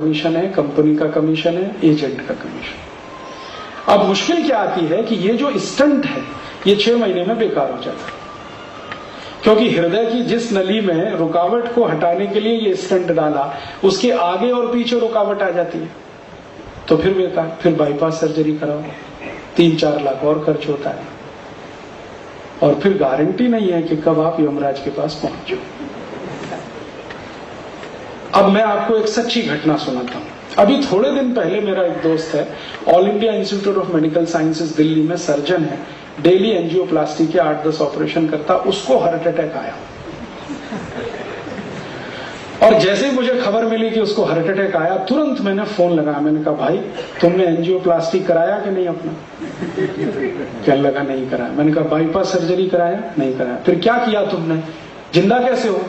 Commission है, company का commission है, एजेंट का कमीशन। अब मुश्किल क्या आती है कि ये जो स्टंट है ये 6 महीने में बेकार हो जाता है, क्योंकि हृदय की जिस नली में रुकावट को हटाने के लिए ये स्टंट डाला उसके आगे और पीछे रुकावट आ जाती है, तो फिर बेकार, फिर बाईपास सर्जरी कराओ, 3-4 लाख और खर्च होता है, और फिर गारंटी नहीं है कि कब आप यमराज के पास पहुंचो। अब मैं आपको एक सच्ची घटना सुनाता हूं। अभी थोड़े दिन पहले मेरा एक दोस्त है, all India institute of medical sciences Delhi में सर्जन है, डेली एंजियोप्लास्टी के 8-10 ऑपरेशन करता, उसको हार्ट अटैक आया। और जैसे ही मुझे खबर मिली कि उसको हार्ट अटैक आया, तुरंत मैंने फोन लगाया, मैंने कहा भाई तुमने एंजियोप्लास्टी कराया कि नहीं अपना? कहने लगा नहीं कराया। मैंने कहा बाईपास सर्जरी कराया? नहीं कराया। फिर क्या किया तुमने, जिंदा कैसे हो?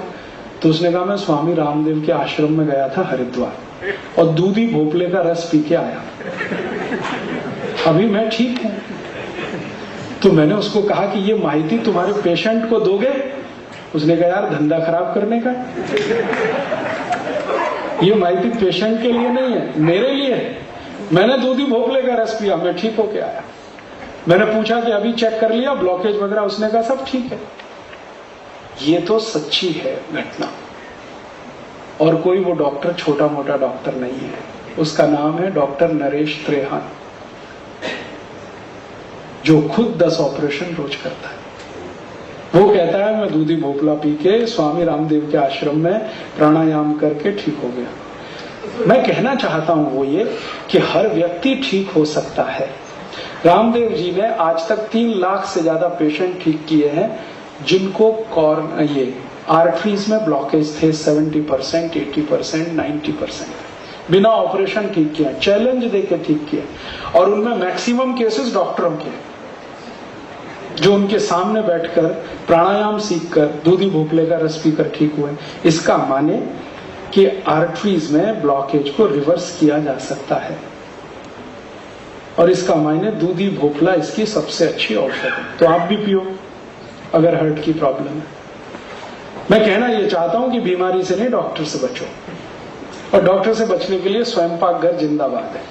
तो उसने कहा मैं स्वामी रामदेव के आश्रम में गया था हरिद्वार और दूधी भोपले का रस पी के आया, अभी मैं ठीक हूं। तो मैंने उसको कहा कि ये माहिती तुम्हारे पेशेंट को दोगे? उसने कहा यार धंधा खराब करने का, ये माहिती पेशेंट के लिए नहीं है, मेरे लिए है। मैंने दूधी भोपले का रस पिया, मैं ठीक होके आया। मैंने पूछा कि अभी चेक कर लिया ब्लॉकेज वगैरह? उसने कहा सब ठीक है। ये तो सच्ची है घटना, और कोई वो डॉक्टर छोटा मोटा डॉक्टर नहीं है, उसका नाम है डॉक्टर नरेश त्रेहान, जो खुद 10 ऑपरेशन रोज करता है। वो कहता है मैं दूधी भोपला पी के स्वामी रामदेव के आश्रम में प्राणायाम करके ठीक हो गया। मैं कहना चाहता हूं वो ये कि हर व्यक्ति ठीक हो सकता है। रामदेव जी ने आज तक 3 लाख से ज्यादा पेशेंट ठीक किए हैं जिनको ये आर्टरीज में ब्लॉकेज थे 70%, 80%, 90%, बिना ऑपरेशन ठीक किया, चैलेंज देके ठीक किया। और उनमें मैक्सिमम केसेस डॉक्टरों के, जो उनके सामने बैठकर प्राणायाम सीखकर दूधी भोपले का रस पीकर ठीक हुए। इसका माने कि आर्टरीज में ब्लॉकेज को रिवर्स किया जा सकता है, और इसका माने दूधी भोपला इसकी सबसे अच्छी औषध है। तो आप भी पियो अगर हार्ट की प्रॉब्लम है। मैं कहना यह चाहता हूं कि बीमारी से नहीं, डॉक्टर से बचो, और डॉक्टर से बचने के लिए स्वयं पाक घर जिंदाबाद है,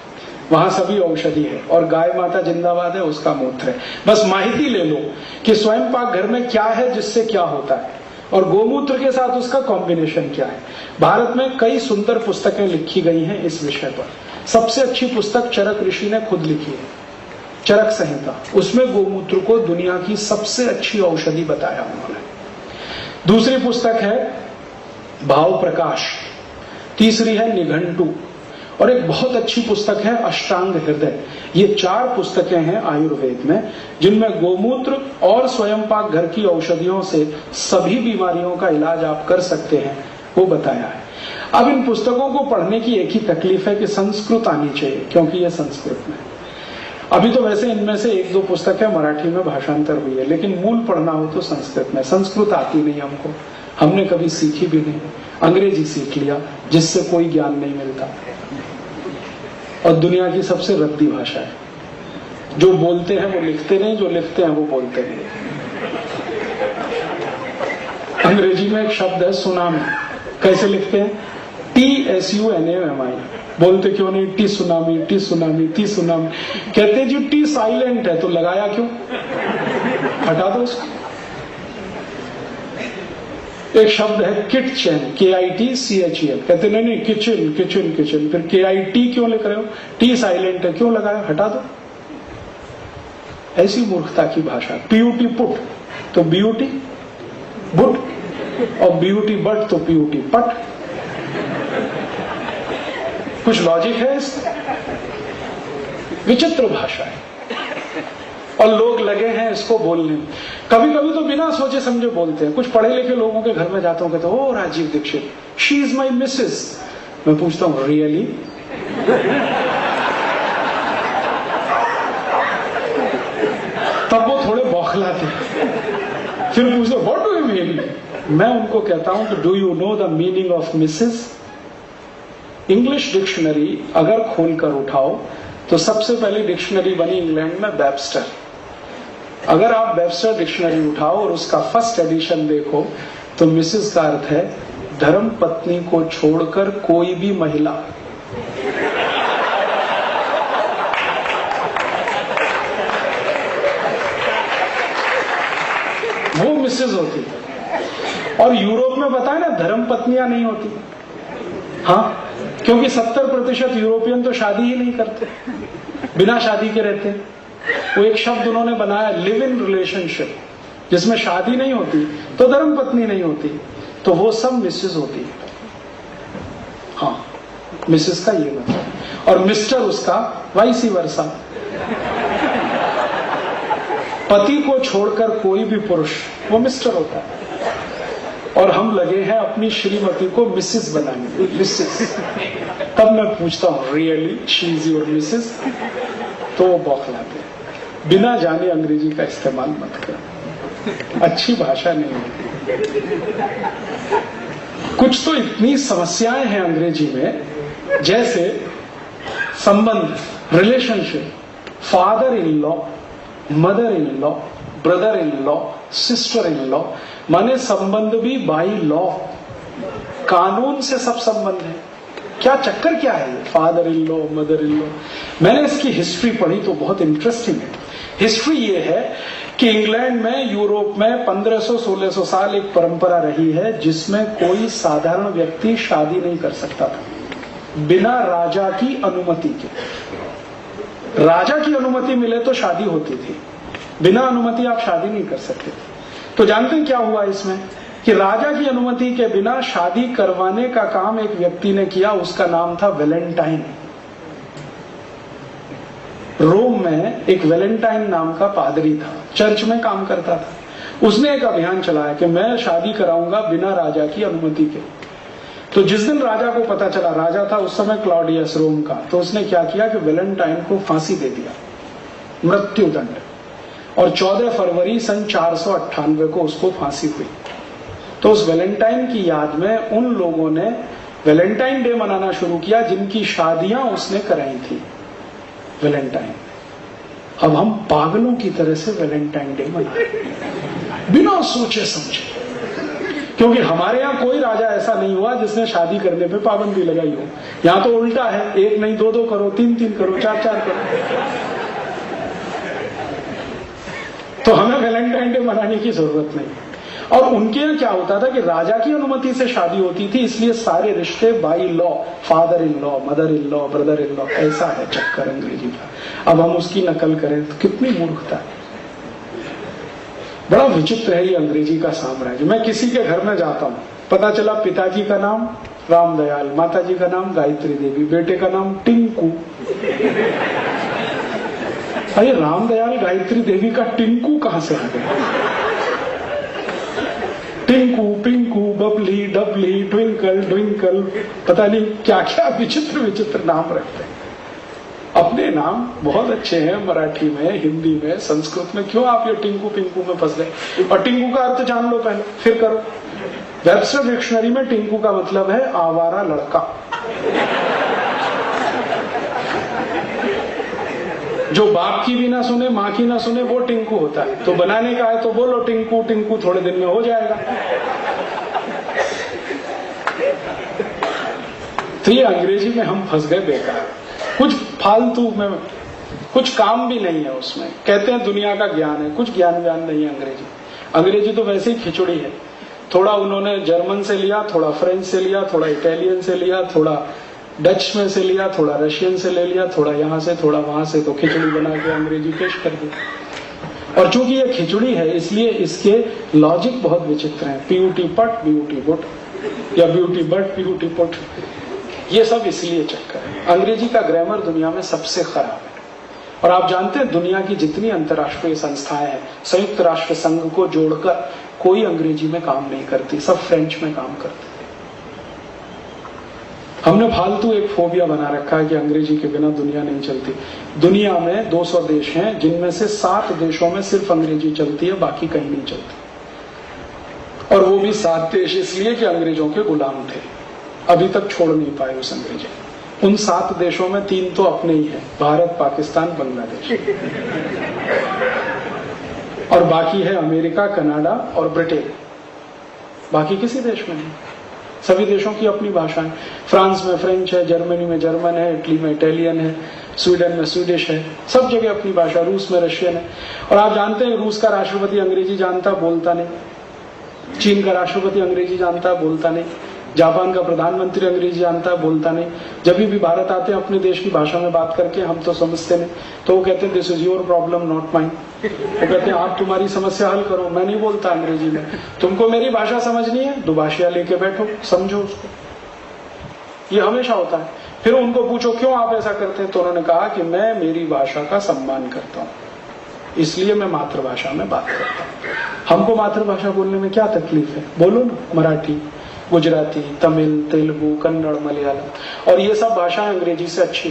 वहां सभी औषधि है, और गाय माता जिंदाबाद है, उसका मूत्र है। बस माहिती ले लो कि स्वयं पाक घर में क्या है, जिससे क्या होता है, और गोमूत्र के साथ उसका कॉम्बिनेशन क्या है। भारत में कई सुंदर पुस्तकें लिखी गई हैं इस विषय पर। सबसे अच्छी पुस्तक चरक ऋषि ने खुद लिखी है, चरक संहिता, उसमें गोमूत्र को दुनिया की सबसे अच्छी औषधि बताया उन्होंने। दूसरी पुस्तक है भाव प्रकाश, तीसरी है निघंटू, और एक बहुत अच्छी पुस्तक है अष्टांग हृदय। ये 4 पुस्तकें हैं आयुर्वेद में, जिनमें गोमूत्र और स्वयं पाक घर की औषधियों से सभी बीमारियों का इलाज आप कर सकते हैं, वो बताया है। अब इन पुस्तकों को पढ़ने की एक ही तकलीफ है कि संस्कृत आनी चाहिए, क्योंकि ये संस्कृत में। अभी तो वैसे इनमें से 1-2 पुस्तक है मराठी में भाषांतर हुई है, लेकिन मूल पढ़ना हो तो संस्कृत में। संस्कृत आती नहीं हमको, हमने कभी सीखी भी नहीं, अंग्रेजी सीख लिया जिससे कोई ज्ञान नहीं मिलता, और दुनिया की सबसे रद्दी भाषा है। जो बोलते हैं वो लिखते नहीं, जो लिखते हैं वो बोलते नहीं। अंग्रेजी में एक शब्द है सुनामी, कैसे लिखते हैं? TSUNAMI, बोलते क्यों नहीं T tsunami, T tsunami, T tsunami? कहते जी टी साइलेंट है, तो लगाया क्यों? हटा दो उसको। एक शब्द है किटचेन, KITCHEN, कहते नहीं किचन किचन किचन, फिर KIT क्यों लिख रहे हो? टी साइलेंट है, क्यों लगाया? हटा दो। ऐसी मूर्खता की भाषा। PUT पुट तो BUT बुट, और BUT बट तो PUT पट। कुछ लॉजिक है इसमें? विचित्र भाषा है, और लोग लगे हैं इसको बोलने। कभी कभी तो बिना सोचे समझे बोलते हैं। कुछ पढ़े लिखे लोगों के घर में जाता हूं, कहते हैं ओ Rajiv Dixit, she is my missus. मैं पूछता हूं रियली? तब वो थोड़े बौखलाते, फिर पूछते व्हाट डू यू मीन? मैं उनको कहता हूं कि do you know the meaning of Mrs? English dictionary अगर खोलकर उठाओ तो सबसे पहली डिक्शनरी बनी इंग्लैंड में वेबस्टर। अगर आप वेबस्टर डिक्शनरी उठाओ और उसका फर्स्ट एडिशन देखो तो मिसेस का अर्थ है धर्म पत्नी को छोड़कर कोई भी महिला मिसेज होती है। और यूरोप में बताए ना, धर्म पत्नियां नहीं होती। हाँ, क्योंकि 70% यूरोपियन तो शादी ही नहीं करते, बिना शादी के रहते। वो एक शब्द उन्होंने बनाया, लिव इन रिलेशनशिप, जिसमें शादी नहीं होती तो धर्म पत्नी नहीं होती, तो वो सब मिसेज होती है। हाँ, मिसेज का ये मतलब, और मिस्टर उसका वाइसी वर्सा। पति को छोड़कर कोई भी पुरुष वो मिस्टर होता है, और हम लगे हैं अपनी श्रीमती को मिसेस बनाने। मिसेस, तब मैं पूछता हूं really she is your Mrs? तो वो बौखलाते हैं। बिना जाने अंग्रेजी का इस्तेमाल मत करो, अच्छी भाषा नहीं होती। कुछ तो इतनी समस्याएं हैं अंग्रेजी में, जैसे संबंध, relationship, father in law, mother in law, brother in law, sister in law, माने संबंध भी बाई लॉ, कानून से सब संबंध है। क्या चक्कर क्या है ये father in law, mother in law? मैंने इसकी हिस्ट्री पढ़ी तो बहुत इंटरेस्टिंग है। हिस्ट्री ये है कि इंग्लैंड में, यूरोप में 1500-1600 साल एक परंपरा रही है जिसमें कोई साधारण व्यक्ति शादी नहीं कर सकता था बिना राजा की अनुमति के। राजा की अनुमति मिले तो शादी होती थी, बिना अनुमति आप शादी नहीं कर सकते थे। तो जानते हैं क्या हुआ इसमें, कि राजा की अनुमति के बिना शादी करवाने का काम एक व्यक्ति ने किया, उसका नाम था वेलेंटाइन। रोम में एक वेलेंटाइन नाम का पादरी था, चर्च में काम करता था। उसने एक अभियान चलाया कि मैं शादी कराऊंगा बिना राजा की अनुमति के। तो जिस दिन राजा को पता चला, राजा था उस समय क्लॉडियस रोम का, तो उसने क्या किया कि वेलेंटाइन को फांसी दे दिया, मृत्युदंड। और 14 फरवरी सन 498 को उसको फांसी हुई। तो उस वेलेंटाइन की याद में उन लोगों ने वेलेंटाइन डे मनाना शुरू किया जिनकी शादियां उसने कराई थी वेलेंटाइन। अब हम पागलों की तरह से वेलेंटाइन डे मनाते बिना सोचे समझे, क्योंकि हमारे यहाँ कोई राजा ऐसा नहीं हुआ जिसने शादी करने पे पाबंदी लगाई हो। यहाँ तो उल्टा है, एक नहीं 2-2 करो, 3-3 करो, 4-4 करो। तो हमें वैलेंटाइन डे मनाने की जरूरत नहीं। और उनके यहाँ क्या होता था कि राजा की अनुमति से शादी होती थी, इसलिए सारे रिश्ते by law, father in law, mother in law, brother in law, ऐसा है चक्कर अंग्रेजी का। अब हम उसकी नकल करें तो कितनी मूर्खता है। बड़ा विचित्र है ये अंग्रेजी का साम्राज्य। मैं किसी के घर में जाता हूँ, पता चला पिताजी का नाम रामदयाल, माताजी का नाम गायत्री देवी, बेटे का नाम टिंकू। अरे रामदयाल गायत्री देवी का टिंकू कहां से आ गया? टिंकू, पिंकू, बबली, डबली, ट्विंकल, ट्विंकल, पता नहीं क्या क्या विचित्र विचित्र नाम रखते हैं। अपने नाम बहुत अच्छे हैं, मराठी में, हिंदी में, संस्कृत में, क्यों आप ये टिंकू पिंकू में फंस गए? और टिंकू का अर्थ जान लो पहले, फिर करो। वेबस्टर डिक्शनरी में टिंकू का मतलब है आवारा लड़का। जो बाप की भी ना सुने, माँ की ना सुने, वो टिंकू होता है। तो बनाने का है तो बोलो टिंकू टिंकू, थोड़े दिन में हो जाएगा। तो ये अंग्रेजी में हम फंस गए बेकार, कुछ फालतू में, कुछ काम भी नहीं है उसमें। कहते हैं दुनिया का ज्ञान है, कुछ ज्ञान व्यान नहीं है अंग्रेजी। अंग्रेजी तो वैसे ही खिचड़ी है। थोड़ा उन्होंने जर्मन से लिया, थोड़ा फ्रेंच से लिया, थोड़ा इटालियन से लिया, थोड़ा डच में से लिया, थोड़ा रशियन से ले लिया, थोड़ा यहां से थोड़ा वहां से, तो खिचड़ी बना के अंग्रेजी पेश कर दी। और चूंकि ये खिचड़ी है इसलिए इसके लॉजिक बहुत विचित्र हैं। ब्यूटी पट, ब्यूटी बुट, या ब्यूटी बट, ब्यूटी पुट, ये सब इसलिए चक्कर है। अंग्रेजी का ग्रामर दुनिया में सबसे खराब है। और आप जानते हैं दुनिया की जितनी अंतर्राष्ट्रीय संस्थाएं हैं, संयुक्त राष्ट्र संघ को जोड़कर कोई अंग्रेजी में काम नहीं करती, सब फ्रेंच में काम करती। हमने फालतू एक फोबिया बना रखा है कि अंग्रेजी के बिना दुनिया नहीं चलती। दुनिया में 200 देश हैं जिनमें से 7 देशों में सिर्फ अंग्रेजी चलती है, बाकी कहीं नहीं चलती। और वो भी 7 देश इसलिए कि अंग्रेजों के गुलाम थे, अभी तक छोड़ नहीं पाए उस अंग्रेजी। उन 7 देशों में 3 तो अपने ही हैं, भारत, पाकिस्तान, बांग्लादेश। और बाकी है अमेरिका, कनाडा और ब्रिटेन। बाकी किसी देश में नहीं। सभी देशों की अपनी भाषा है। फ्रांस में फ्रेंच है, जर्मनी में जर्मन है, इटली में इटालियन है, स्वीडन में स्वीडिश है, सब जगह अपनी भाषा। रूस में रशियन है। और आप जानते हैं रूस का राष्ट्रपति अंग्रेजी जानता, बोलता नहीं। चीन का राष्ट्रपति अंग्रेजी जानता है, बोलता नहीं। जापान का प्रधानमंत्री अंग्रेजी जानता है, बोलता नहीं। जब भी भारत आते हैं अपने देश की भाषा में बात करके हम तो समझते नहीं, तो वो कहते हैं this is your problem not mine. वो कहते हैं आप तुम्हारी समस्या हल करो, मैं नहीं बोलता अंग्रेजी में, तुमको मेरी भाषा समझनी है, दुभाषिया लेके बैठो, समझो उसको। ये हमेशा होता है। फिर उनको पूछो क्यों आप ऐसा करते हैं, तो उन्होंने कहा कि मैं मेरी भाषा का सम्मान करता हूं, इसलिए मैं मातृभाषा में बात करता हूं। हमको मातृभाषा बोलने में क्या तकलीफ है, बोलो ना। मराठी, गुजराती, तमिल, तेलुगु, कन्नड़, मलयालम, और ये सब भाषाएं अंग्रेजी से अच्छी,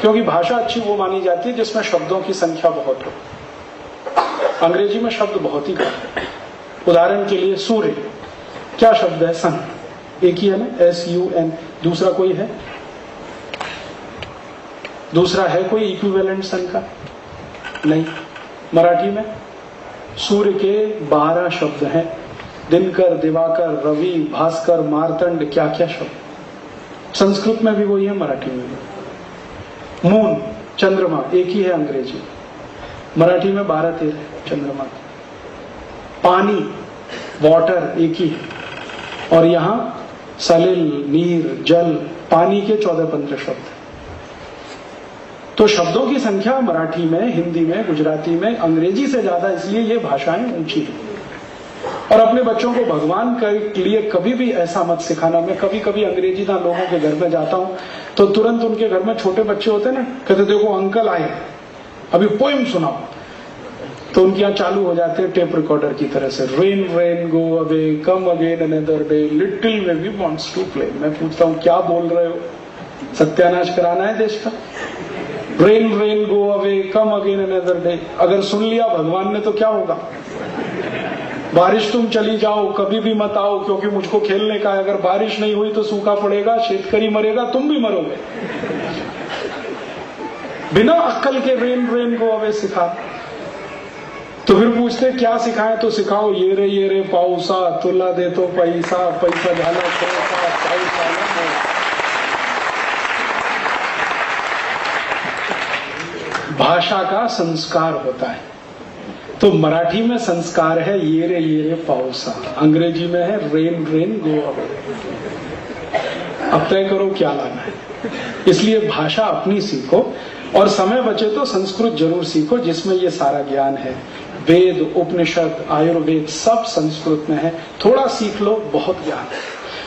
क्योंकि भाषा अच्छी वो मानी जाती है जिसमें शब्दों की संख्या बहुत हो। अंग्रेजी में शब्द बहुत ही कम है। उदाहरण के लिए सूर्य, क्या शब्द है, सन, एक ही है ना, SUN। दूसरा कोई है, दूसरा है कोई इक्विवेलेंट सन का? नहीं। मराठी में सूर्य के 12 शब्द हैं, दिनकर, दिवाकर, रवि, भास्कर, मार्तंड, क्या क्या शब्द। संस्कृत में भी वही है, मराठी में भी। मून, चंद्रमा, एक ही है अंग्रेजी, मराठी में 12-13 है चंद्रमा। पानी, वाटर, एक ही है, और यहां सलिल, नीर, जल, पानी के 14-15 शब्द। तो शब्दों की संख्या मराठी में, हिंदी में, गुजराती में, अंग्रेजी से ज्यादा, इसलिए ये भाषाएं ऊंची हैं। और अपने बच्चों को भगवान के लिए कभी भी ऐसा मत सिखाना। मैं कभी कभी अंग्रेजी ना लोगों के घर में जाता हूं तो तुरंत उनके घर में छोटे बच्चे होते हैं ना, कहते देखो अंकल आए, अभी पोएम सुनाओ, तो उनके यहाँ चालू हो जाते हैं टेप रिकॉर्डर की तरह से, rain rain go away come again another day little baby wants to play. मैं पूछता हूँ क्या बोल रहे हो, सत्यानाश कराना है देश का? Rain rain go away come again another day, अगर सुन लिया भगवान ने तो क्या होगा? बारिश तुम चली जाओ, कभी भी मत आओ, क्योंकि मुझको खेलने का है। अगर बारिश नहीं हुई तो सूखा पड़ेगा, शेतकरी मरेगा, तुम भी मरोगे। बिना अक्कल के रेन रेन गो अवे सिखा। तो फिर पूछते क्या सिखाएं, तो सिखाओ ये रे पाऊसा, तुला दे तो पैसा, पैसा झाला पैसा। भाषा का संस्कार होता है। तो मराठी में संस्कार है ये रे पाऊसा, अंग्रेजी में है रेन रेन गो अवे। अब तय करो क्या लाना है। इसलिए भाषा अपनी सीखो, और समय बचे तो संस्कृत जरूर सीखो, जिसमें ये सारा ज्ञान है। वेद, उपनिषद, आयुर्वेद सब संस्कृत में है। थोड़ा सीख लो, बहुत ज्ञान है,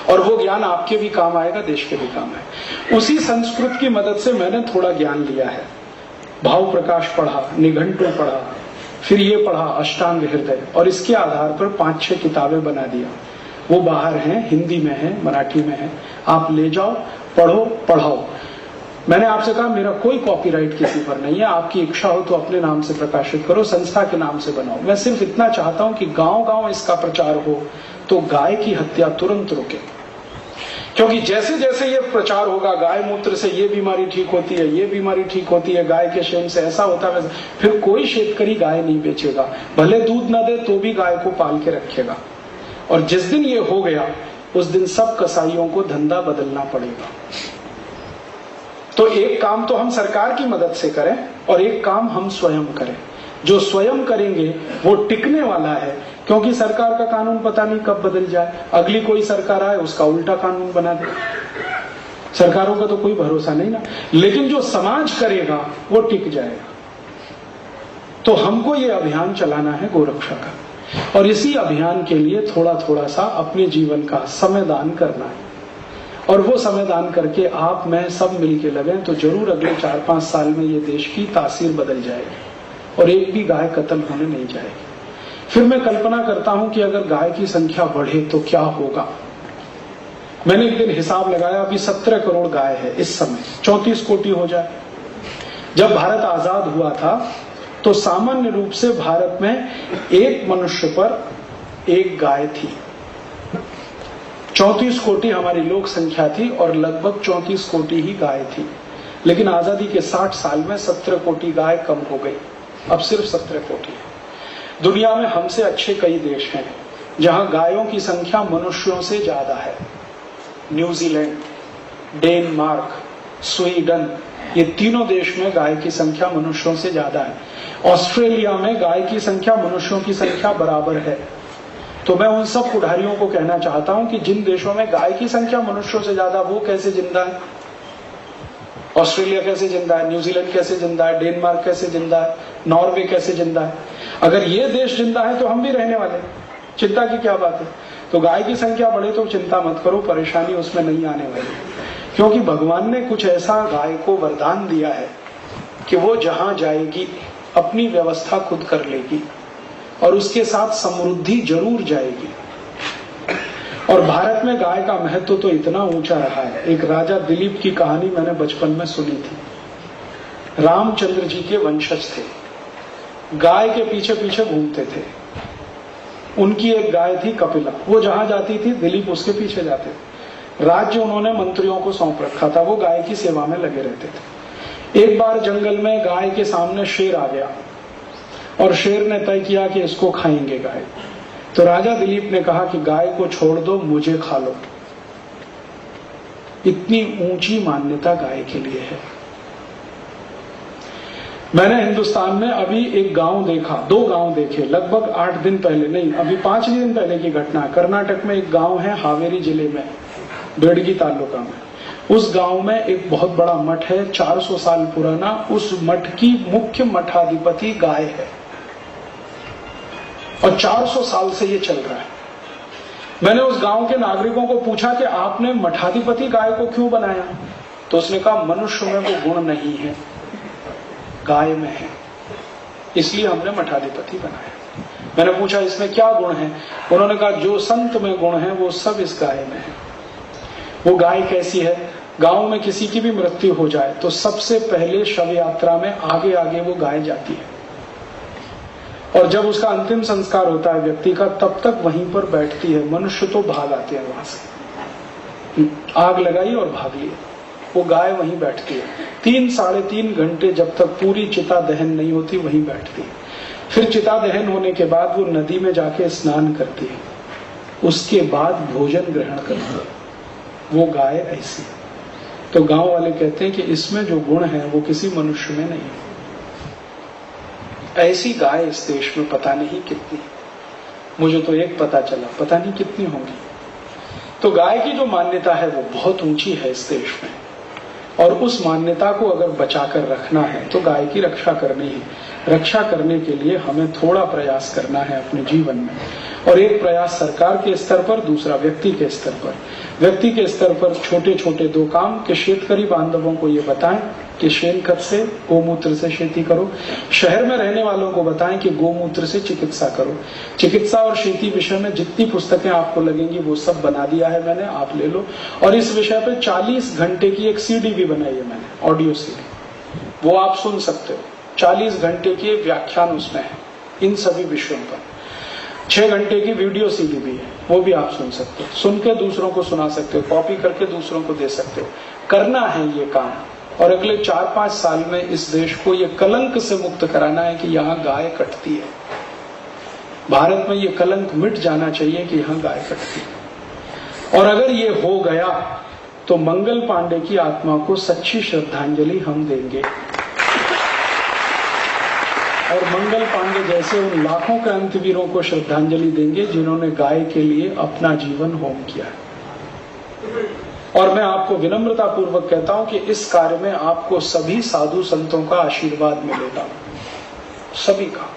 और वो ज्ञान आपके भी काम आएगा, देश के भी काम है। उसी संस्कृत की मदद से मैंने थोड़ा ज्ञान लिया है। भाव प्रकाश पढ़ा, निघंटु पढ़ा, फिर ये पढ़ा अष्टांग हृदय, और इसके आधार पर 5-6 किताबें बना दिया। वो बाहर हैं, हिंदी में है, मराठी में है, आप ले जाओ, पढ़ो, पढ़ाओ। मैंने आपसे कहा मेरा कोई कॉपीराइट किसी पर नहीं है, आपकी इच्छा हो तो अपने नाम से प्रकाशित करो, संस्था के नाम से बनाओ। मैं सिर्फ इतना चाहता हूं कि गांव-गांव इसका प्रचार हो, तो गाय की हत्या तुरंत रुके। क्योंकि जैसे जैसे ये प्रचार होगा, गाय मूत्र से ये बीमारी ठीक होती है, ये बीमारी ठीक होती है, गाय के शेन से ऐसा होता है, फिर कोई शेतकरी गाय नहीं बेचेगा। भले दूध न दे तो भी गाय को पाल के रखेगा। और जिस दिन ये हो गया, उस दिन सब कसाईयों को धंधा बदलना पड़ेगा। तो एक काम तो हम सरकार की मदद से करें, और एक काम हम स्वयं करें। जो स्वयं करेंगे वो टिकने वाला है, क्योंकि सरकार का कानून पता नहीं कब बदल जाए, अगली कोई सरकार आए उसका उल्टा कानून बना दे। सरकारों का तो कोई भरोसा नहीं ना, लेकिन जो समाज करेगा वो टिक जाएगा। तो हमको ये अभियान चलाना है गोरक्षा का, और इसी अभियान के लिए थोड़ा थोड़ा सा अपने जीवन का समय दान करना है। और वो समय दान करके आप मैं सब मिलके लगे तो जरूर अगले 4-5 साल में ये देश की तासीर बदल जाएगी, और एक भी गाय कत्ल होने नहीं जाएगी। फिर मैं कल्पना करता हूं कि अगर गाय की संख्या बढ़े तो क्या होगा। मैंने एक दिन हिसाब लगाया, अभी 17 करोड़ गाय है इस समय, 34 कोटि हो जाए। जब भारत आजाद हुआ था तो सामान्य रूप से भारत में एक मनुष्य पर एक गाय थी। 34 कोटि हमारी लोक संख्या थी, और लगभग 34 कोटि ही गाय थी। लेकिन आजादी के 60 साल में 17 कोटि गाय कम हो गई, अब सिर्फ 17 कोटि है। दुनिया में हमसे अच्छे कई देश हैं जहां गायों की संख्या मनुष्यों से ज्यादा है। न्यूजीलैंड, डेनमार्क, स्वीडन, ये तीनों देश में गाय की संख्या मनुष्यों से ज्यादा है। ऑस्ट्रेलिया में गाय की संख्या मनुष्यों की संख्या बराबर है। तो मैं उन सब पुढ़ारियों को कहना चाहता हूं कि जिन देशों में गाय की संख्या मनुष्यों से ज्यादा, वो कैसे जिंदा है? ऑस्ट्रेलिया कैसे जिंदा है? न्यूजीलैंड कैसे जिंदा है? डेनमार्क कैसे जिंदा है? नॉर्वे कैसे जिंदा है? अगर ये देश जिंदा है तो हम भी रहने वाले, चिंता की क्या बात है? तो गाय की संख्या बढ़े तो चिंता मत करो, परेशानी उसमें नहीं आने वाली, क्योंकि भगवान ने कुछ ऐसा गाय को वरदान दिया है कि वो जहां जाएगी अपनी व्यवस्था खुद कर लेगी और उसके साथ समृद्धि जरूर जाएगी। और भारत में गाय का महत्व तो इतना ऊंचा रहा है। एक राजा दिलीप की कहानी मैंने बचपन में सुनी थी। रामचंद्र जी के वंशज थे, गाय के पीछे पीछे घूमते थे। उनकी एक गाय थी कपिला, वो जहां जाती थी दिलीप उसके पीछे जाते थे। राज्य उन्होंने मंत्रियों को सौंप रखा था, वो गाय की सेवा में लगे रहते थे। एक बार जंगल में गाय के सामने शेर आ गया और शेर ने तय किया कि इसको खाएंगे गाय। तो राजा दिलीप ने कहा कि गाय को छोड़ दो, मुझे खा लो। इतनी ऊंची मान्यता गाय के लिए है। मैंने हिंदुस्तान में अभी एक गांव देखा, 2 गांव देखे, लगभग 8 दिन पहले, नहीं अभी 5 दिन पहले की घटना। कर्नाटक में एक गांव है हावेरी जिले में, बेडगी तालुका में। उस गांव में एक बहुत बड़ा मठ है, 400 साल पुराना। उस मठ की मुख्य मठाधिपति गाय है और 400 साल से ये चल रहा है। मैंने उस गांव के नागरिकों को पूछा कि आपने मठाधिपति गाय को क्यों बनाया? तो उसने कहा मनुष्य में वो गुण नहीं है, गाय में है, इसलिए हमने मठाधिपति बनाया। मैंने पूछा इसमें क्या गुण है? उन्होंने कहा जो संत में गुण है वो सब इस गाय में है। वो गाय कैसी है? गांव में किसी की भी मृत्यु हो जाए तो सबसे पहले शव यात्रा में आगे आगे वो गाय जाती है, और जब उसका अंतिम संस्कार होता है व्यक्ति का, तब तक वहीं पर बैठती है। मनुष्य तो भाग आते हैं वहां से, आग लगाई और भाग लिए, वो गाय वहीं बैठती है। 3 साढ़े 3 घंटे जब तक पूरी चिता दहन नहीं होती वहीं बैठती है। फिर चिता दहन होने के बाद वो नदी में जाके स्नान करती है, उसके बाद भोजन ग्रहण करती है। वो गाय ऐसी है। तो गांव वाले कहते हैं कि इसमें जो गुण है वो किसी मनुष्य में नहीं है। ऐसी गाय इस देश में पता नहीं कितनी, मुझे तो एक पता चला, पता नहीं कितनी होंगी। तो गाय की जो मान्यता है वो बहुत ऊंची है इस देश में, और उस मान्यता को अगर बचाकर रखना है तो गाय की रक्षा करनी है। रक्षा करने के लिए हमें थोड़ा प्रयास करना है अपने जीवन में, और एक प्रयास सरकार के स्तर पर, दूसरा व्यक्ति के स्तर पर। व्यक्ति के स्तर पर छोटे छोटे 2 काम कि शेतकरी बांधवों को ये बताएं कि शेन खत से, गोमूत्र से खेती करो। शहर में रहने वालों को बताएं कि गोमूत्र से चिकित्सा करो। चिकित्सा और खेती विषय में जितनी पुस्तकें आपको लगेंगी वो सब बना दिया है मैंने, आप ले लो। और इस विषय पे 40 घंटे की एक सीडी भी बनाई है मैंने, ऑडियो सीडी, वो आप सुन सकते हो। 40 घंटे के व्याख्यान उसमें है इन सभी विषयों पर। 6 घंटे की वीडियो सीडी भी है, वो भी आप सुन सकते हो। सुन के दूसरों को सुना सकते हो, कॉपी करके दूसरों को दे सकते हो। करना है ये काम, और अगले 4-5 साल में इस देश को ये कलंक से मुक्त कराना है कि यहाँ गाय कटती है। भारत में ये कलंक मिट जाना चाहिए कि यहाँ गाय कटती है। और अगर ये हो गया तो मंगल पांडे की आत्मा को सच्ची श्रद्धांजलि हम देंगे, और मंगल पांडे जैसे उन लाखों क्रांतिवीरों को श्रद्धांजलि देंगे जिन्होंने गाय के लिए अपना जीवन होम किया है। और मैं आपको विनम्रता पूर्वक कहता हूं कि इस कार्य में आपको सभी साधु संतों का आशीर्वाद मिलेगा, सभी का,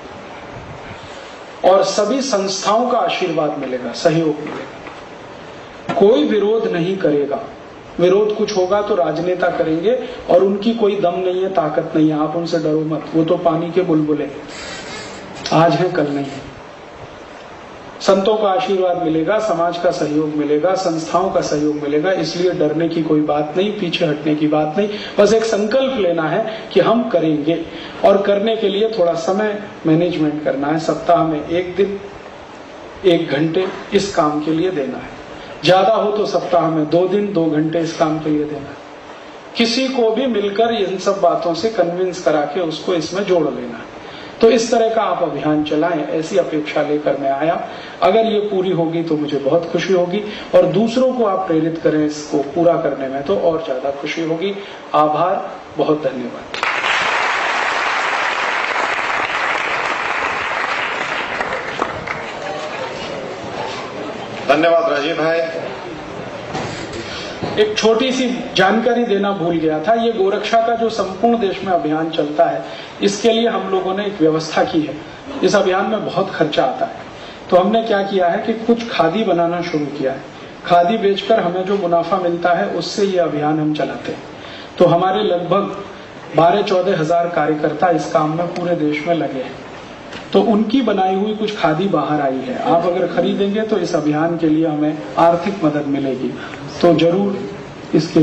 और सभी संस्थाओं का आशीर्वाद मिलेगा, सहयोग मिलेगा। कोई विरोध नहीं करेगा। विरोध कुछ होगा तो राजनेता करेंगे, और उनकी कोई दम नहीं है, ताकत नहीं है, आप उनसे डरो मत। वो तो पानी के बुलबुले, आज है कल नहीं है। संतों का आशीर्वाद मिलेगा, समाज का सहयोग मिलेगा, संस्थाओं का सहयोग मिलेगा, इसलिए डरने की कोई बात नहीं, पीछे हटने की बात नहीं। बस एक संकल्प लेना है कि हम करेंगे, और करने के लिए थोड़ा समय मैनेजमेंट करना है। सप्ताह में 1 दिन 1 घंटे इस काम के लिए देना है। ज्यादा हो तो सप्ताह में 2 दिन 2 घंटे इस काम के लिए देना है। किसी को भी मिलकर इन सब बातों से कन्विंस करा के उसको इसमें जोड़ लेना है। तो इस तरह का आप अभियान चलाएं, ऐसी अपेक्षा लेकर मैं आया। अगर ये पूरी होगी तो मुझे बहुत खुशी होगी, और दूसरों को आप प्रेरित करें इसको पूरा करने में तो और ज्यादा खुशी होगी। आभार, बहुत धन्यवाद। धन्यवाद राजीव भाई। एक छोटी सी जानकारी देना भूल गया था। ये गोरक्षा का जो संपूर्ण देश में अभियान चलता है, इसके लिए हम लोगों ने एक व्यवस्था की है। इस अभियान में बहुत खर्चा आता है, तो हमने क्या किया है कि कुछ खादी बनाना शुरू किया है। खादी बेचकर हमें जो मुनाफा मिलता है, उससे ये अभियान हम चलाते हैं। तो हमारे लगभग 12-14 हजार कार्यकर्ता इस काम में पूरे देश में लगे हैं। तो उनकी बनाई हुई कुछ खादी बाहर आई है। आप अगर खरीदेंगे तो इस अभियान के लिए हमें आर्थिक मदद मिलेगी। तो जरूर इसके